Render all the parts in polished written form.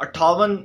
58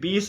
20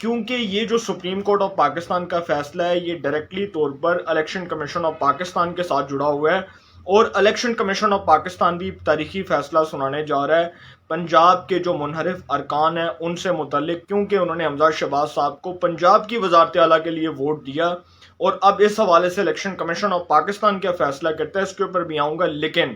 کیونکہ یہ جو سپریم کورٹ آف پاکستان کا فیصلہ ہے یہ ڈائریکٹلی طور پر الیکشن کمیشن آف پاکستان کے ساتھ جڑا ہوا ہے، اور الیکشن کمیشن آف پاکستان بھی تاریخی فیصلہ سنانے جا رہا ہے پنجاب کے جو منحرف ارکان ہیں ان سے متعلق، کیونکہ انہوں نے حمزہ شہباز صاحب کو پنجاب کی وزارت اعلیٰ کے لیے ووٹ دیا، اور اب اس حوالے سے الیکشن کمیشن آف پاکستان کیا فیصلہ کرتا ہے اس کے اوپر بھی آؤں گا۔ لیکن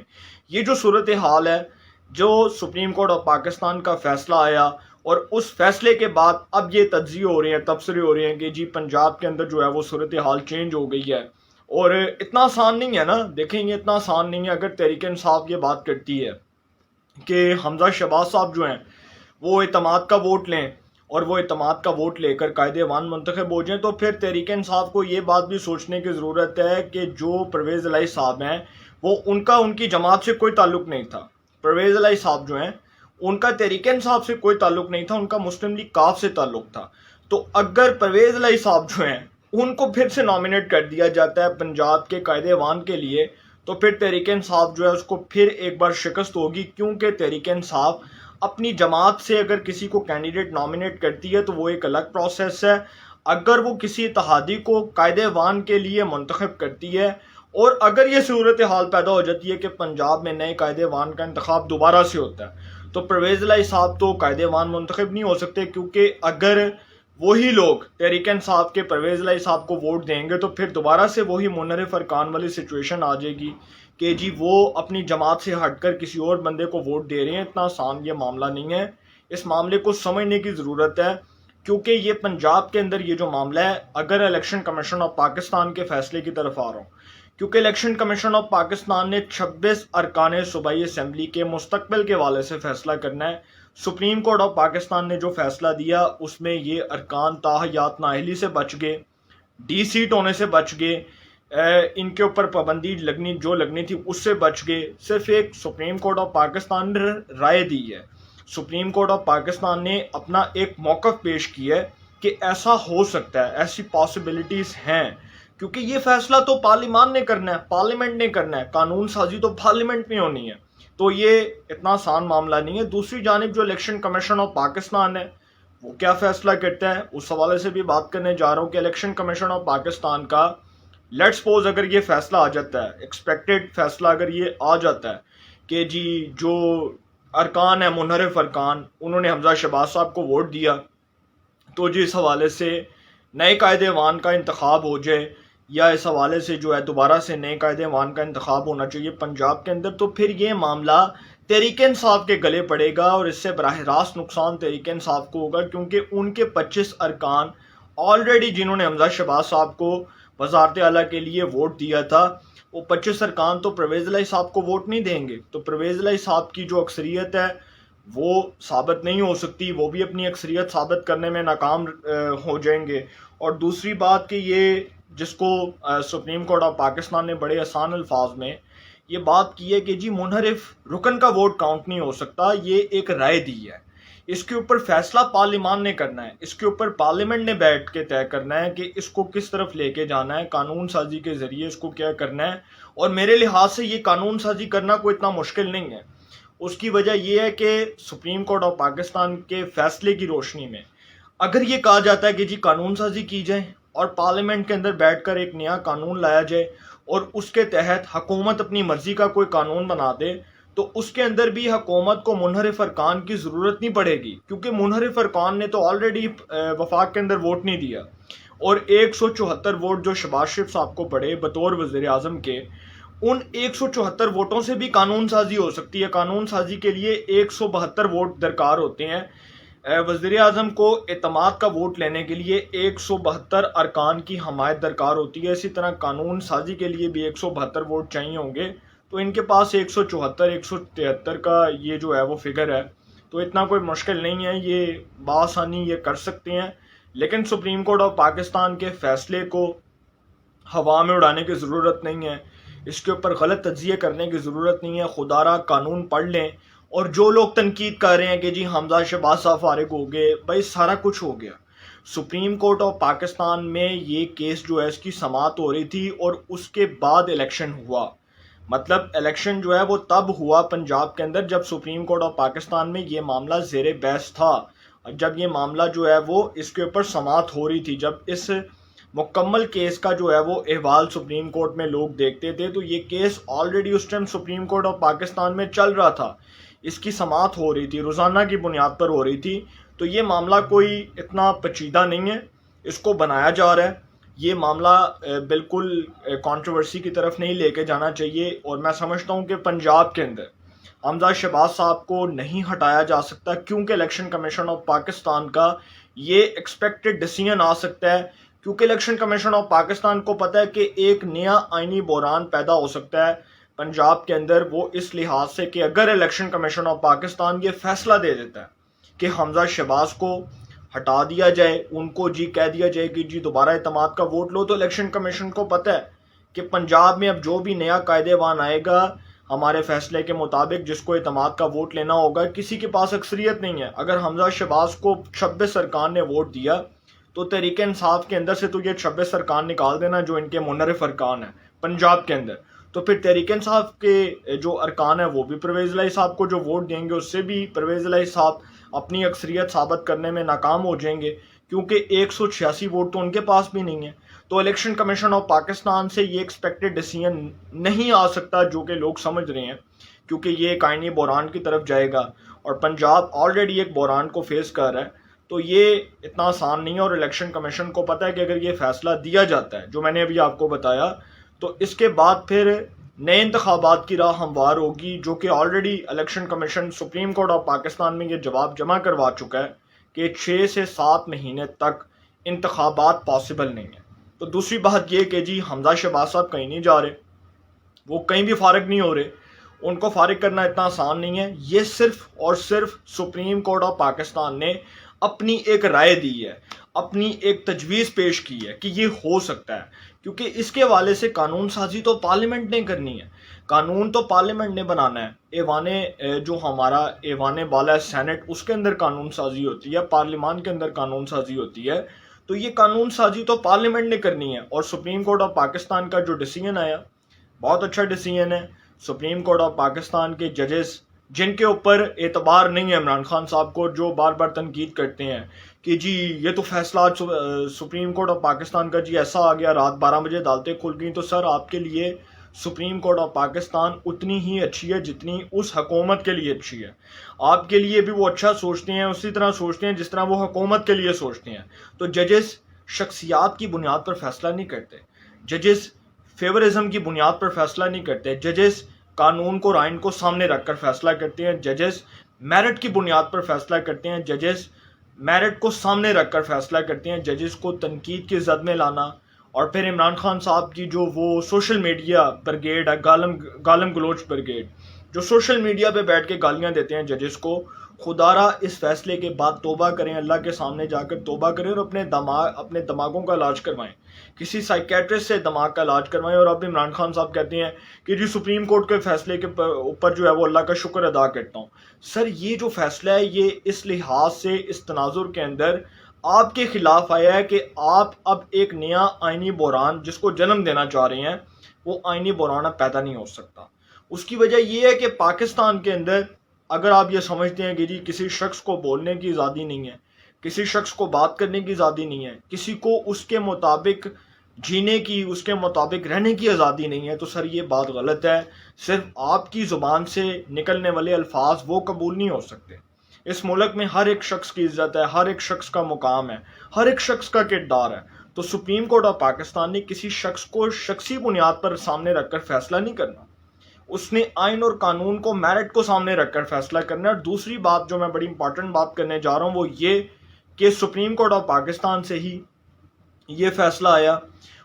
یہ جو صورتحال ہے، جو سپریم کورٹ آف پاکستان کا فیصلہ آیا اور اس فیصلے کے بعد اب یہ تجزیے ہو رہے ہیں، تبصرے ہو رہے ہیں کہ جی پنجاب کے اندر جو ہے وہ صورتحال چینج ہو گئی ہے، اور اتنا آسان نہیں ہے نا، دیکھیں یہ اتنا آسان نہیں ہے۔ اگر تحریک انصاف یہ بات کرتی ہے کہ حمزہ شہباز صاحب جو ہیں وہ اعتماد کا ووٹ لیں اور وہ اعتماد کا ووٹ لے کر قائد ایوان منتخب ہو جائیں، تو پھر تحریک انصاف کو یہ بات بھی سوچنے کی ضرورت ہے کہ جو پرویز الہی صاحب ہیں وہ ان کی جماعت سے کوئی تعلق نہیں تھا۔ پرویز الہی صاحب جو ہیں ان کا تحریک انصاف سے کوئی تعلق نہیں تھا، ان کا مسلم لیگ کاف سے تعلق تھا۔ تو اگر پرویز الہی صاحب جو ہیں ان کو پھر سے نامینیٹ کر دیا جاتا ہے پنجاب کے قائد ایوان کے لیے، تو پھر تحریک انصاف جو ہے اس کو پھر ایک بار شکست ہوگی، کیونکہ تحریک انصاف اپنی جماعت سے اگر کسی کو کینڈیڈیٹ نامینیٹ کرتی ہے تو وہ ایک الگ پروسیس ہے۔ اگر وہ کسی اتحادی کو قائد ایوان کے لیے منتخب کرتی ہے، اور اگر یہ صورتحال پیدا ہو جاتی ہے کہ پنجاب میں نئے قائد ایوان کا انتخاب دوبارہ سے ہوتا ہے، تو پرویز الہی صاحب تو قائد ایوان منتخب نہیں ہو سکتے، کیونکہ اگر وہی لوگ تحریک انصاف کے پرویز الہی صاحب کو ووٹ دیں گے تو پھر دوبارہ سے وہی منحرف ارکان والی سچویشن آ جائے گی کہ جی وہ اپنی جماعت سے ہٹ کر کسی اور بندے کو ووٹ دے رہے ہیں۔ اتنا آسان یہ معاملہ نہیں ہے، اس معاملے کو سمجھنے کی ضرورت ہے، کیونکہ یہ پنجاب کے اندر یہ جو معاملہ ہے، اگر الیکشن کمیشن آف پاکستان کے فیصلے کی طرف آ رہا ہوں، کیونکہ الیکشن کمیشن آف پاکستان نے 26 ارکان صوبائی اسمبلی کے مستقبل کے حوالے سے فیصلہ کرنا ہے۔ سپریم کورٹ آف پاکستان نے جو فیصلہ دیا اس میں یہ ارکان تاحیات نااہلی سے بچ گئے، ڈی سیٹ ہونے سے بچ گئے، ان کے اوپر پابندی لگنی تھی اس سے بچ گئے۔ صرف ایک سپریم کورٹ آف پاکستان نے رائے دی ہے، سپریم کورٹ آف پاکستان نے اپنا ایک موقف پیش کیا ہے کہ ایسا ہو سکتا ہے، ایسی پاسبلٹیز ہیں، کیونکہ یہ فیصلہ تو پارلیمان نے کرنا ہے، پارلیمنٹ نے کرنا ہے، قانون سازی تو پارلیمنٹ میں ہونی ہے، تو یہ اتنا آسان معاملہ نہیں ہے۔ دوسری جانب جو الیکشن کمیشن آف پاکستان ہے وہ کیا فیصلہ کرتا ہے اس حوالے سے بھی بات کرنے جا رہا ہوں کہ الیکشن کمیشن آف پاکستان کا لیٹ سپوز اگر یہ فیصلہ آ جاتا ہے، ایکسپیکٹڈ فیصلہ اگر یہ آ جاتا ہے کہ جی جو ارکان ہیں منحرف ارکان انہوں نے حمزہ شہباز صاحب کو ووٹ دیا، تو جی اس حوالے سے نئے قائد ایوان کا انتخاب ہو جائے، یا اس حوالے سے جو ہے دوبارہ سے نئے قائد ایوان کا انتخاب ہونا چاہیے پنجاب کے اندر، تو پھر یہ معاملہ تحریک انصاف کے گلے پڑے گا، اور اس سے براہ راست نقصان تحریک انصاف کو ہوگا، کیونکہ ان کے 25 ارکان آلریڈی جنہوں نے حمزہ شہباز صاحب کو وزارت اعلیٰ کے لیے ووٹ دیا تھا، وہ 25 ارکان تو پرویز الہی صاحب کو ووٹ نہیں دیں گے، تو پرویز الہی صاحب کی جو اکثریت ہے وہ ثابت نہیں ہو سکتی، وہ بھی اپنی اکثریت ثابت کرنے میں ناکام ہو جائیں گے۔ اور دوسری بات کہ یہ جس کو سپریم کورٹ آف پاکستان نے بڑے آسان الفاظ میں یہ بات کی ہے کہ جی منحرف رکن کا ووٹ کاؤنٹ نہیں ہو سکتا، یہ ایک رائے دی ہے، اس کے اوپر فیصلہ پارلیمان نے کرنا ہے، اس کے اوپر پارلیمنٹ نے بیٹھ کے طے کرنا ہے کہ اس کو کس طرف لے کے جانا ہے، قانون سازی کے ذریعے اس کو کیا کرنا ہے۔ اور میرے لحاظ سے یہ قانون سازی کرنا کوئی اتنا مشکل نہیں ہے، اس کی وجہ یہ ہے کہ سپریم کورٹ آف پاکستان کے فیصلے کی روشنی میں اگر یہ کہا جاتا ہے کہ جی قانون سازی کی جائے اور پارلیمنٹ کے اندر بیٹھ کر ایک نیا قانون لایا جائے اور اس کے تحت حکومت اپنی مرضی کا کوئی قانون بنا دے، تو اس کے اندر بھی حکومت کو منحرف ارکان کی ضرورت نہیں پڑے گی، کیونکہ منحرف ارکان نے تو آلریڈی وفاق کے اندر ووٹ نہیں دیا، اور 174 ووٹ جو شہباز شریف صاحب کو پڑے بطور وزیر اعظم کے، ان 174 ووٹوں سے بھی قانون سازی ہو سکتی ہے۔ قانون سازی کے لیے 172 ووٹ درکار ہوتے ہیں، وزیر اعظم کو اعتماد کا ووٹ لینے کے لیے 172 ارکان کی حمایت درکار ہوتی ہے، اسی طرح قانون سازی کے لیے بھی 172 ووٹ چاہیے ہوں گے، تو ان کے پاس 174 173 کا یہ جو ہے وہ فگر ہے، تو اتنا کوئی مشکل نہیں ہے، یہ بآسانی یہ کر سکتے ہیں۔ لیکن سپریم کورٹ آف پاکستان کے فیصلے کو ہوا میں اڑانے کی ضرورت نہیں ہے، اس کے اوپر غلط تجزیے کرنے کی ضرورت نہیں ہے، خدا را قانون پڑھ لیں۔ اور جو لوگ تنقید کر رہے ہیں کہ جی حمزہ شہباز صاحب فارغ ہو گئے، بھائی سارا کچھ ہو گیا، سپریم کورٹ آف پاکستان میں یہ کیس جو ہے اس کی سماعت ہو رہی تھی اور اس کے بعد الیکشن ہوا، مطلب الیکشن جو ہے وہ تب ہوا پنجاب کے اندر جب سپریم کورٹ آف پاکستان میں یہ معاملہ زیر بحث تھا، جب یہ معاملہ جو ہے وہ اس کے اوپر سماعت ہو رہی تھی، جب اس مکمل کیس کا جو ہے وہ احوال سپریم کورٹ میں لوگ دیکھتے تھے، تو یہ کیس آلریڈی اس time Supreme Court of Pakistan میں چل رہا تھا، اس کی سماعت ہو رہی تھی، روزانہ کی بنیاد پر ہو رہی تھی. تو یہ معاملہ کوئی اتنا پیچیدہ نہیں ہے، اس کو بنایا جا رہا ہے. یہ معاملہ بالکل کنٹروورسی کی طرف نہیں لے کے جانا چاہیے، اور میں سمجھتا ہوں کہ پنجاب کے اندر حمزہ شہباز صاحب کو نہیں ہٹایا جا سکتا، کیونکہ الیکشن کمیشن آف پاکستان کا یہ ایکسپیکٹڈ ڈیسیژن آ سکتا ہے، کیونکہ الیکشن کمیشن آف پاکستان کو پتہ ہے کہ ایک نیا آئینی بحران پیدا ہو سکتا ہے پنجاب کے اندر، وہ اس لحاظ سے کہ اگر الیکشن کمیشن آف پاکستان یہ فیصلہ دے دیتا ہے کہ حمزہ شہباز کو ہٹا دیا جائے، ان کو کہہ دیا جائے کہ دوبارہ اعتماد کا ووٹ لو، تو الیکشن کمیشن کو پتہ ہے کہ پنجاب میں اب جو بھی نیا قائدے وان آئے گا ہمارے فیصلے کے مطابق، جس کو اعتماد کا ووٹ لینا ہوگا، کسی کے پاس اکثریت نہیں ہے. اگر حمزہ شہباز کو 26 ارکان نے ووٹ دیا تو تحریک انصاف کے اندر سے تو یہ 26 ارکان نکال دینا جو ان کے منحرف ارکان ہیں پنجاب کے اندر، تو پھر تحریک انصاف کے جو ارکان ہیں وہ بھی پرویز الہی صاحب کو جو ووٹ دیں گے، اس سے بھی پرویز الہی صاحب اپنی اکثریت ثابت کرنے میں ناکام ہو جائیں گے، کیونکہ 186 ووٹ تو ان کے پاس بھی نہیں ہے. تو الیکشن کمیشن آف پاکستان سے یہ ایکسپیکٹڈ ڈیسیژن نہیں آ سکتا جو کہ لوگ سمجھ رہے ہیں، کیونکہ یہ ایک آئینی بحران کی طرف جائے گا، اور پنجاب آلریڈی ایک بحران کو فیس کر رہا ہے. تو یہ اتنا آسان نہیں ہے، اور الیکشن کمیشن کو پتہ ہے کہ اگر یہ فیصلہ دیا جاتا ہے جو میں نے ابھی آپ کو بتایا، تو اس کے بعد پھر نئے انتخابات کی راہ ہموار ہوگی، جو کہ already election commission supreme Court of Pakistan میں یہ جواب جمع کروا چکا ہے کہ 6 سے 7 مہینے تک انتخابات پاسبل نہیں ہیں. تو دوسری بات یہ کہ حمزہ شہباز صاحب کہیں نہیں جا رہے، وہ کہیں بھی فارغ نہیں ہو رہے، ان کو فارغ کرنا اتنا آسان نہیں ہے. یہ صرف اور صرف سپریم کورٹ آف پاکستان نے اپنی ایک رائے دی ہے، اپنی ایک تجویز پیش کی ہے کہ یہ ہو سکتا ہے، کیونکہ اس کے حوالے سے قانون سازی تو پارلیمنٹ نے کرنی ہے، قانون تو پارلیمنٹ نے بنانا ہے. جو ہمارا ایوان بالا سینٹ، اس کے اندر قانون سازی ہوتی ہے، پارلیمان کے اندر قانون سازی ہوتی ہے، تو یہ قانون سازی تو پارلیمنٹ نے کرنی ہے. اور سپریم کورٹ آف پاکستان کا جو ڈیسیژن آیا بہت اچھا ڈیسیژن ہے. سپریم کورٹ آف پاکستان کے ججز جن کے اوپر اعتبار نہیں ہے عمران خان صاحب کو، جو بار بار تنقید کرتے ہیں کہ یہ تو فیصلہ سپریم کورٹ آف پاکستان کا ایسا آ گیا، رات 12 بجے عدالتیں کھل گئیں. تو سر آپ کے لیے سپریم کورٹ آف پاکستان اتنی ہی اچھی ہے جتنی اس حکومت کے لیے اچھی ہے. آپ کے لیے بھی وہ اچھا سوچتے ہیں، اسی طرح سوچتے ہیں جس طرح وہ حکومت کے لیے سوچتے ہیں. تو ججز شخصیات کی بنیاد پر فیصلہ نہیں کرتے، ججز فیورزم کی بنیاد پر فیصلہ نہیں کرتے، ججز قانون کو آئین کو سامنے رکھ کر فیصلہ کرتے ہیں، ججز میرٹ کی بنیاد پر فیصلہ کرتے ہیں، ججز میرٹ کو سامنے رکھ کر فیصلہ کرتے ہیں. ججز کو تنقید کی زد میں لانا، اور پھر عمران خان صاحب کی جو وہ سوشل میڈیا برگیڈ ہے، گالم گلوچ برگیڈ، جو سوشل میڈیا پہ بیٹھ کے گالیاں دیتے ہیں ججز کو، خدا را اس فیصلے کے بعد توبہ کریں، اللہ کے سامنے جا کر توبہ کریں، اور اپنے دماغوں کا علاج کروائیں، کسی سائیکیٹرسٹ سے دماغ کا علاج کروائیں. اور اب عمران خان صاحب کہتے ہیں کہ سپریم کورٹ کے فیصلے کے اوپر جو ہے وہ اللہ کا شکر ادا کرتا ہوں. سر یہ جو فیصلہ ہے یہ اس لحاظ سے اس تناظر کے اندر آپ کے خلاف آیا ہے کہ آپ اب ایک نیا آئینی بحران جس کو جنم دینا چاہ رہے ہیں، وہ آئینی بحران اب پیدا نہیں ہو سکتا. اس کی وجہ یہ ہے کہ پاکستان کے اندر اگر آپ یہ سمجھتے ہیں کہ کسی شخص کو بولنے کی آزادی نہیں ہے، کسی شخص کو بات کرنے کی آزادی نہیں ہے، کسی کو اس کے مطابق جینے کی، اس کے مطابق رہنے کی آزادی نہیں ہے، تو سر یہ بات غلط ہے. صرف آپ کی زبان سے نکلنے والے الفاظ وہ قبول نہیں ہو سکتے. اس ملک میں ہر ایک شخص کی عزت ہے، ہر ایک شخص کا مقام ہے، ہر ایک شخص کا کردار ہے. تو سپریم کورٹ آف پاکستان نے کسی شخص کو شخصی بنیاد پر سامنے رکھ کر فیصلہ نہیں کرنا، اس نے آئین اور قانون کو، میرٹ کو سامنے رکھ کر فیصلہ کرنا ہے. اور دوسری بات جو میں بڑی امپورٹنٹ بات کرنے جا رہا ہوں وہ یہ کہ سپریم کورٹ آف پاکستان سے ہی یہ فیصلہ آیا،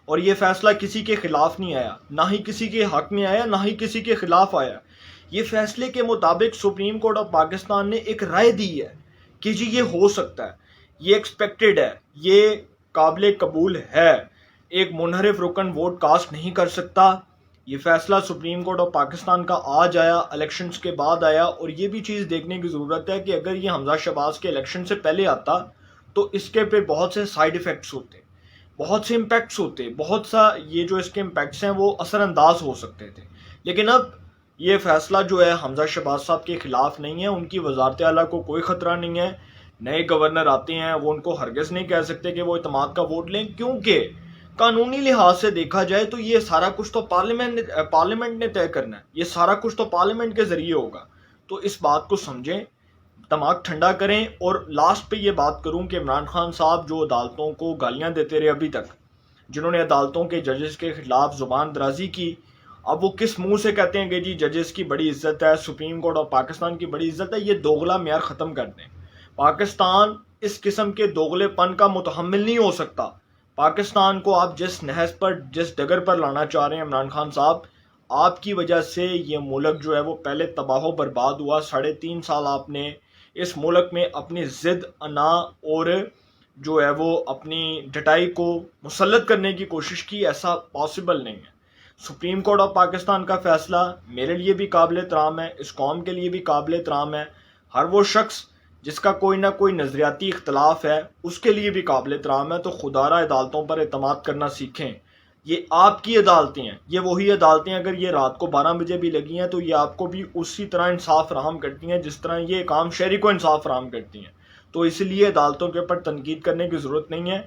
اور یہ فیصلہ کسی کے خلاف نہیں آیا، نہ ہی کسی کے حق میں آیا، نہ ہی کسی کے خلاف آیا. یہ فیصلے کے مطابق سپریم کورٹ آف پاکستان نے ایک رائے دی ہے کہ یہ ہو سکتا ہے، یہ ایکسپیکٹڈ ہے، یہ قابل قبول ہے، ایک منحرف رکن ووٹ کاسٹ نہیں کر سکتا. یہ فیصلہ سپریم کورٹ آف پاکستان کا آج آیا، الیکشنز کے بعد آیا. اور یہ بھی چیز دیکھنے کی ضرورت ہے کہ اگر یہ حمزہ شہباز کے الیکشن سے پہلے آتا تو اس کے پہ بہت سے سائیڈ ایفیکٹس ہوتے، بہت سے امپیکٹس ہوتے، بہت سا یہ جو اس کے امپیکٹس ہیں وہ اثر انداز ہو سکتے تھے. لیکن اب یہ فیصلہ جو ہے حمزہ شہباز صاحب کے خلاف نہیں ہے، ان کی وزارت اعلیٰ کو کوئی خطرہ نہیں ہے، نئے گورنر آتے ہیں وہ ان کو ہرگز نہیں کہہ سکتے کہ وہ اعتماد کا ووٹ لیں، کیونکہ قانونی لحاظ سے دیکھا جائے تو یہ سارا کچھ تو پارلیمنٹ نے طے کرنا ہے، یہ سارا کچھ تو پارلیمنٹ کے ذریعے ہوگا۔ تو اس بات کو سمجھیں، دماغ ٹھنڈا کریں۔ اور لاسٹ پہ یہ بات کروں کہ عمران خان صاحب جو عدالتوں کو گالیاں دیتے رہے ابھی تک، جنہوں نے عدالتوں کے ججز کے خلاف زبان درازی کی، اب وہ کس منہ سے کہتے ہیں کہ جی ججز کی بڑی عزت ہے، سپریم کورٹ آف پاکستان کی بڑی عزت ہے؟ یہ دوغلا معیار ختم کر دیں۔ پاکستان اس قسم کے دوغلے پن کا متحمل نہیں ہو سکتا۔ پاکستان کو آپ جس نہج پر، جس ڈگر پر لانا چاہ رہے ہیں عمران خان صاحب، آپ کی وجہ سے یہ ملک جو ہے وہ پہلے تباہ و برباد ہوا۔ 3.5 سال آپ نے اس ملک میں اپنی ضد، انا اور جو ہے وہ اپنی ڈٹائی کو مسلط کرنے کی کوشش کی، ایسا پاسبل نہیں ہے۔ سپریم کورٹ آف پاکستان کا فیصلہ میرے لیے بھی قابل احترام ہے، اس قوم کے لیے بھی قابل احترام ہے۔ ہر وہ شخص جس کا کوئی نہ کوئی نظریاتی اختلاف ہے اس کے لیے بھی قابل احترام ہے۔ تو خدا را عدالتوں پر اعتماد کرنا سیکھیں۔ یہ آپ کی عدالتیں ہیں، یہ وہی عدالتیں اگر یہ رات کو 12 بجے بھی لگی ہیں تو یہ آپ کو بھی اسی طرح انصاف فراہم کرتی ہیں جس طرح یہ ایک عام شہری کو انصاف فراہم کرتی ہیں۔ تو اس لیے عدالتوں کے اوپر تنقید کرنے کی ضرورت نہیں ہے۔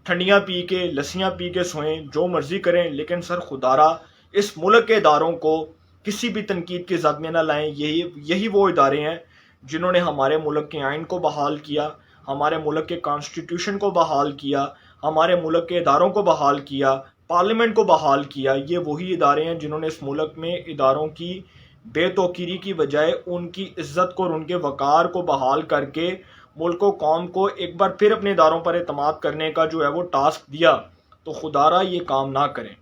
ٹھنڈیاں پی کے، لسیاں پی کے سوئیں، جو مرضی کریں، لیکن سر خدا را اس ملک کے اداروں کو کسی بھی تنقید کے زد میں نہ لائیں۔ یہی وہ ادارے ہیں جنہوں نے ہمارے ملک کے آئین کو بحال کیا، ہمارے ملک کے کانسٹیٹیوشن کو بحال کیا، ہمارے ملک کے اداروں کو بحال کیا، پارلیمنٹ کو بحال کیا۔ یہ وہی ادارے ہیں جنہوں نے اس ملک میں اداروں کی بے توقیری کی بجائے ان کی عزت کو اور ان کے وقار کو بحال کر کے ملک و قوم کو ایک بار پھر اپنے اداروں پر اعتماد کرنے کا جو ہے وہ ٹاسک دیا۔ تو خدا را یہ کام نہ کریں۔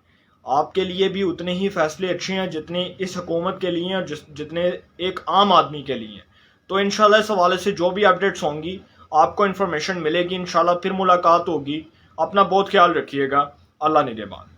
آپ کے لیے بھی اتنے ہی فیصلے اچھے ہیں جتنے اس حکومت کے لیے ہیں اور جتنے ایک عام آدمی کے لیے ہیں۔ تو انشاءاللہ اس حوالے سے جو بھی اپڈیٹس ہوں گی آپ کو انفارمیشن ملے گی، انشاءاللہ پھر ملاقات ہوگی۔ اپنا بہت خیال رکھیے گا۔ اللہ نگہبان۔